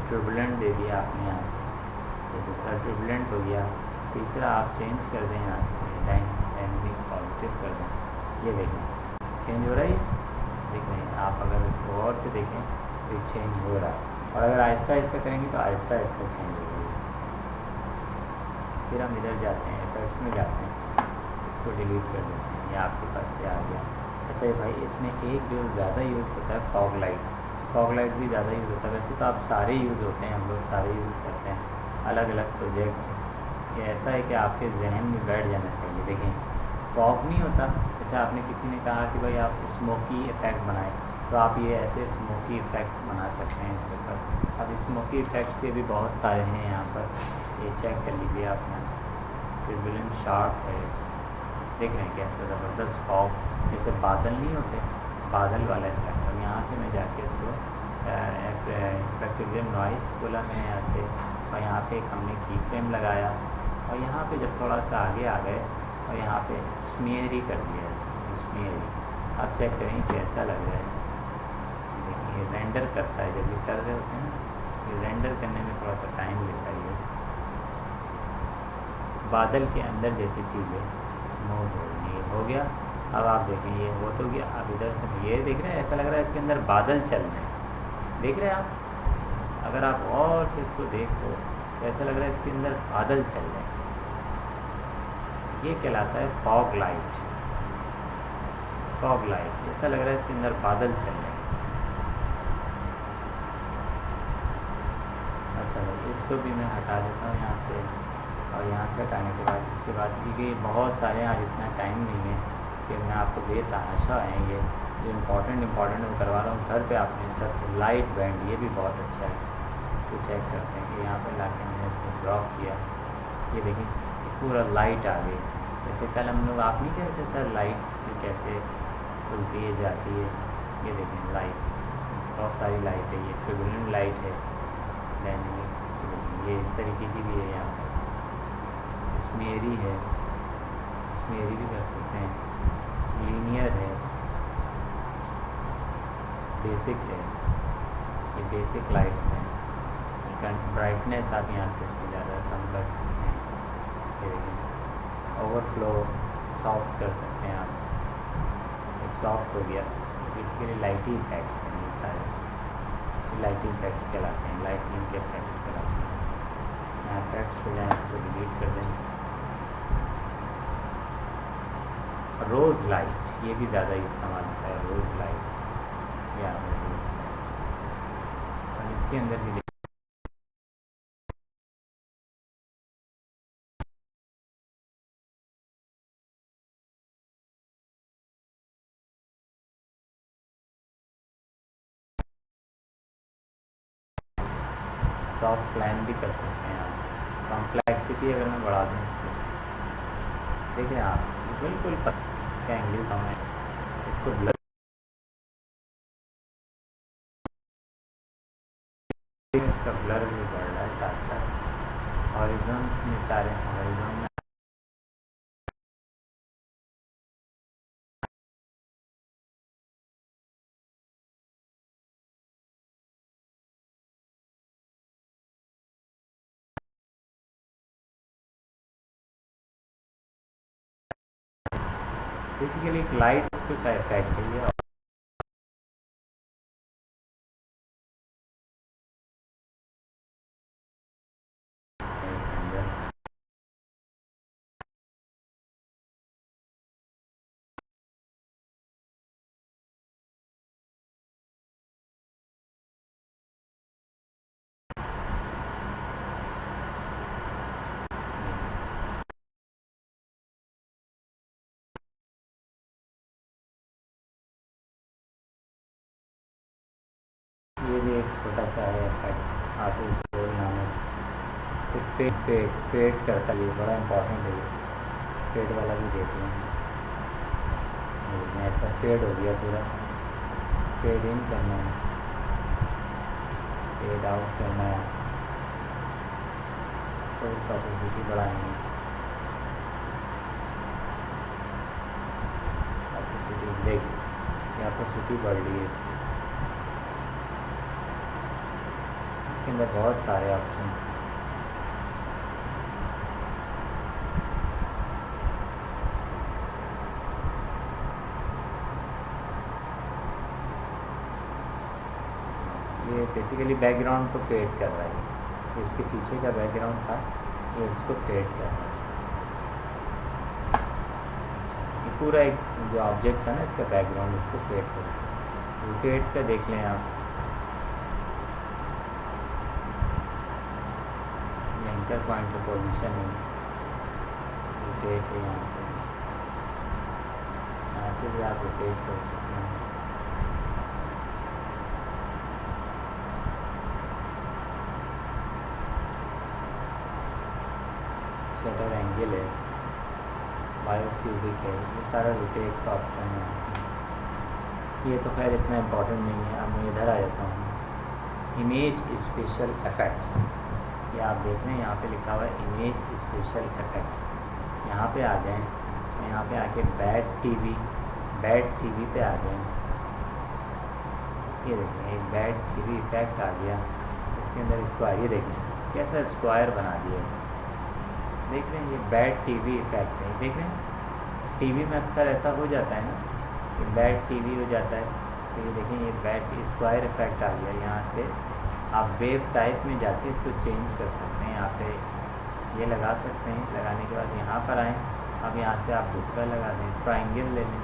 Turbulent दे दिया आपने यहाँ से, तो दूसरा ट्रिबुलेंट हो गया। तीसरा आप चेंज कर दें यहाँ से डायनेमिक पॉजिटिव कर दें, ये देखें चेंज हो रहा है, ये देख रहे हैं आप। अगर इसको और से देखें तो ये चेंज हो रहा है, और अगर आहिस्ता आहिस्ता करेंगे तो आहिस्ता आहिस्ता चेंज होगी। फिर हम इधर जाते हैं, इफेक्ट्स में जाते हैं, इसको डिलीट कर देते हैं, ये आपके पास से आ गया। अच्छा भाई, इसमें एक जो ज़्यादा यूज़ होता है फॉग लाइट, फॉग लाइट भी ज़्यादा यूज़ होता है। वैसे तो आप सारे यूज़ होते हैं, हम लोग सारे यूज़ करते हैं अलग अलग प्रोजेक्ट। ये ऐसा है कि आपके जहन में बैठ जाना चाहिए। देखें फॉग नहीं होता, जैसे आपने किसी ने कहा कि भाई आप स्मोकी इफ़ेक्ट बनाएं, तो आप ये ऐसे स्मोकी इफ़ेक्ट बना सकते हैं इसके ऊपर। अब स्मोकी इफ़ेक्ट्स के भी बहुत सारे हैं यहाँ पर, ये चेक कर लीजिए आप यहाँ। ट्रिबुलेंट शार्प है, देख रहे हैं कैसे ज़बरदस्त फॉग, जैसे बादल नहीं होते, बादल वाला इफेक्ट। और यहाँ से मैं जाके इसको इफेक्टिव नॉइस बोला मैंने यहाँ से, और यहाँ पे एक हमने की फ्रेम लगाया, और यहाँ पे जब थोड़ा सा आगे आ गए और यहाँ पे स्मेयरी कर दिया इसको, स्मेयरी। आप चेक करें कैसा लग रहा है। देखिए रेंडर करता है, जब ये कर रहे होते हैं ना, ये रेंडर करने में थोड़ा सा टाइम लेता है। ये बादल के अंदर जैसी चीज़ें मूव हो रही है, हो गया। अब आप देखें ये वो तो गया, अब इधर से ये देख रहे हैं, ऐसा लग रहा है इसके अंदर बादल चल रहे हैं, देख रहे हैं आप। अगर आप और से इसको देखो तो ऐसा लग रहा है इसके अंदर बादल चल रहे हैं। ये कहलाता है फॉग लाइट। फॉग लाइट ऐसा लग रहा है इसके अंदर बादल चल रहे हैं। अच्छा भाई, इसको भी मैं हटा देता हूँ यहाँ से, और यहाँ से हटाने के बाद उसके बाद क्योंकि बहुत सारे आज इतना टाइम नहीं है कि मैं आपको बेतहाशा है ये जो इम्पोर्टेंट मैं करवा रहा हूँ घर पे। आपने सब लाइट बैंड, ये भी बहुत अच्छा है, इसको चेक करते हैं कि यहाँ पर ला के मैंने इसको ड्रॉप किया, ये देखिए पूरा लाइट आ गई। जैसे कल हम लोग आप नहीं कहते सर लाइट्स की कैसे खुलती है जाती है, ये देखें लाइट, बहुत सारी लाइट है, ये ट्रिबुलेंट लाइट है, डायनेमिक्स, ये इस तरीके की भी है। यहाँ पर स्मेरी है, स्मेरी भी कर सकते हैं, लीनियर है, बेसिक है, ये बेसिक लाइट्स हैं। ब्राइटनेस आप यहाँ से इसको ज़्यादा कम कर सकते हैं, ये देखें ओवरफ्लो सॉफ्ट कर सकते हैं आप, ये सॉफ्ट हो गया। इसके लिए लाइटिंग इफेक्ट्स हैं, ये सारे लाइटिंग इफेक्ट्स कहलाते हैं, लाइटनिंग के इफेक्ट्स कहलाते हैं। यहाँ इफेक्ट्स को जाए, इसको डिलीट कर दें। रोज़ लाइट, ये भी ज़्यादा इस्तेमाल होता है, रोज़ लाइट या रोज़ लाइट। और इसके अंदर भी सॉफ्ट लाइन भी कर सकते हैं आप। कॉम्प्लेक्सिटी अगर मैं बढ़ा दूँ इसको, देखें आप बिल्कुल पक्का इंग्लिश में इसको ब्लर, इसका ब्लर भी बढ़ रहा है साथ साथ। हॉरिजॉन में चाह रहे हैं, हॉरिजॉन में बेसिकली एक लाइट का इफेक्ट है ये। ये भी एक छोटा सा है इफेक्ट, आप इसको नाम से फेड करता है, ये बड़ा इंपॉर्टेंट है। ये फेड वाला भी देख लें, ऐसा फेड हो गया पूरा, फेड इन करना है, फेड आउट करना है, सोर्स ऑपोसिटी बढ़ानी है, ऑपोसिटी देखिए ऑपोसिटी बढ़ रही है इसकी। इसके अंदर बहुत सारे ऑप्शन हैं। ये बेसिकली बैकग्राउंड को फेड कर रहा है, तो इसके पीछे का बैकग्राउंड था ये इसको फेड कर रहा है। ये पूरा एक जो ऑब्जेक्ट था ना इसका बैकग्राउंड इसको फेड कर रहा है। रोटेट का देख लें आप, ये एंकर पॉइंट का पोजीशन है, रोटेट है यहाँ से भी आप रोटेट कर सकते हैं। शटर एंगल है, बायोक्यूबिक है, ये सारा रोटेट का ऑप्शन है। ये तो खैर इतना इम्पोर्टेंट नहीं है। अब मैं इधर आ जाता हूँ, इमेज स्पेशल इफ़ेक्ट्स। ये आप देख रहे हैं यहाँ पे लिखा हुआ है इमेज स्पेशल इफ़ेक्ट्स। यहाँ पे आ जाएं, यहाँ पे आके बैड टीवी पे आ जाएं। ये देखें एक बैड टीवी इफेक्ट आ गया, इसके अंदर स्क्वायर, ये देखें कैसा स्क्वायर बना दिया इसने। देख रहे हैं ये बैड टीवी इफेक्ट है। देख रहे हैं टीवी में अक्सर ऐसा हो जाता है ना कि बैड टीवी हो जाता है, तो ये देखें ये बैड स्क्वायर इफेक्ट आ गया। यहाँ से आप वेव टाइप में जाके इसको चेंज कर सकते हैं। यहाँ पे ये लगा सकते हैं, लगाने के बाद यहाँ पर आएँ, अब यहाँ से आप दूसरा लगा दें, ट्राइंगल ले लें।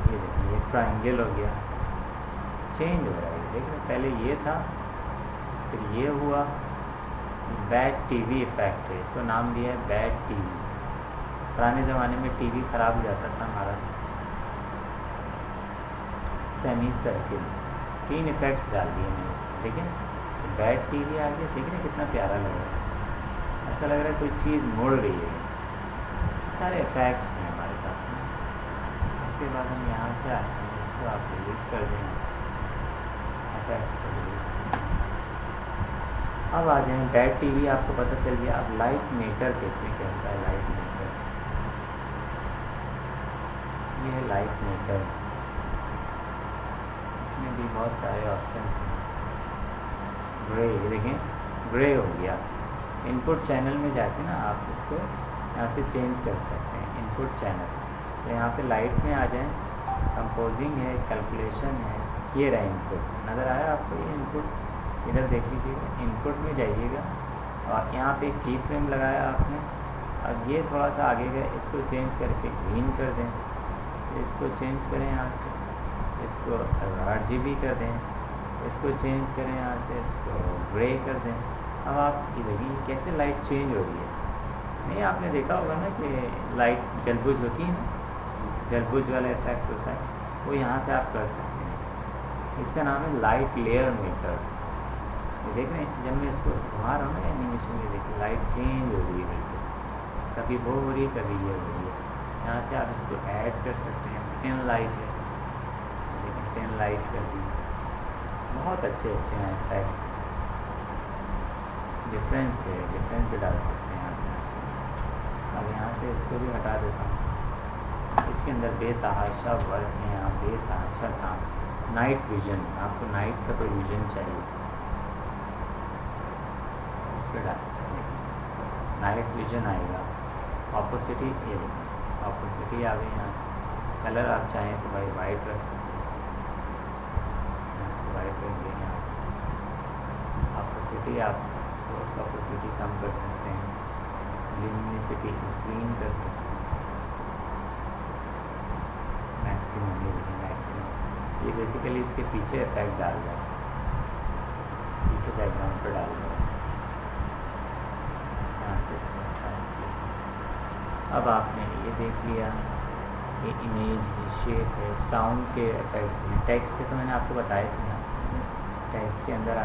ये देखिए ये ट्राइंगल हो गया, चेंज हो रहा है। देख रहे हैं पहले ये था फिर ये हुआ। बैड टीवी इफेक्ट है, इसको नाम दिया है बैड टीवी। पुराने ज़माने में टीवी ख़राब हो जाता था हमारा। सेमी सर्किल, 3 इफेक्ट्स डाल दिए मैंने इसमें। देखें बैड टीवी आ गया, देख रहे हैं कितना प्यारा लग रहा है, ऐसा लग रहा है कोई चीज़ मुड़ रही है। सारे इफेक्ट्स हैं हमारे पास में। उसके बाद हम यहाँ से आते हैं, इसको आप डिलीट कर दें, इफेक्ट्स को डिलीट। अब आ जाएँ बैड टीवी, आपको पता चल गया। अब लाइट मेकर देखते हैं कैसा है लाइट मेकर। ये है लाइट मेकर, इसमें भी बहुत सारे ऑप्शंस हैं। ग्रे, ये देखें ग्रे हो गया। इनपुट चैनल में जाके ना आप इसको यहाँ से चेंज कर सकते हैं, इनपुट चैनल। तो यहाँ पे लाइट में आ जाएं, कंपोजिंग है, कैलकुलेशन है, ये रहा इनपुट। नज़र आया आपको ये इनपुट? इधर देख लीजिएगा, इनपुट में जाइएगा और यहाँ पे की फ्रेम लगाया आपने। अब ये थोड़ा सा आगे गए, इसको चेंज करके ग्रीन कर दें, इसको चेंज करें यहाँ से, इसको RGB कर दें, इसको चेंज करें यहाँ से, इसको ग्रे कर दें। अब आप ये देखिए कैसे लाइट चेंज हो रही है। नहीं आपने देखा होगा ना कि लाइट जलबुझ होती है ना, जलबुझ वाला इफेक्ट होता है, वो यहाँ से आप कर सकते हैं। इसका नाम है लाइट लेयर मेकर। ये देख रहे हैं जब मैं इसको घुमा रहा हूँ ना एनिमेशन, ये देखिए लाइट चेंज हो रही है बिल्कुल, कभी वो हो रही है कभी ये हो रही है। यहाँ से आप इसको ऐड कर सकते हैं। पेन लाइट है, देखिए पेन लाइट कर दी। बहुत अच्छे हैं इफेक्ट्स। डिफरेंस है, डिफरेंस भी डाल सकते हैं आप। अब यहाँ से इसको भी हटा देता हूँ। इसके अंदर बेतहाशा वर्क है, यहाँ बेतहाशा काम। नाइट विजन, आपको नाइट का कोई विजन चाहिए, इस पर डाल नाइट विजन आएगा। ऑपोसिटी, ये देखिए ऑपोसिटी आ गई। यहाँ कलर आप चाहें तो भाई वाइट रख सकते हैं, यहाँ से वाइट रख देंगे आप। ऑपोसिटी आप सोर्स ऑपोसिटी कम कर सकते हैं, ल्यूमिनिसिटी स्क्रीन कर सकते हैं, मैक्सिमम, ये देखिए मैक्सिमम। ये बेसिकली इसके पीछे इफेक्ट डाल रहा है, पीछे बैकग्राउंड पर डाल रहा है। यहाँ से इसको अब आपने ये देख लिया, ये इमेज है, शेप है, साउंड के इफेक्ट हैं। टेक्स्ट के तो मैंने आपको बताया था ना, टेक्स्ट के अंदर आ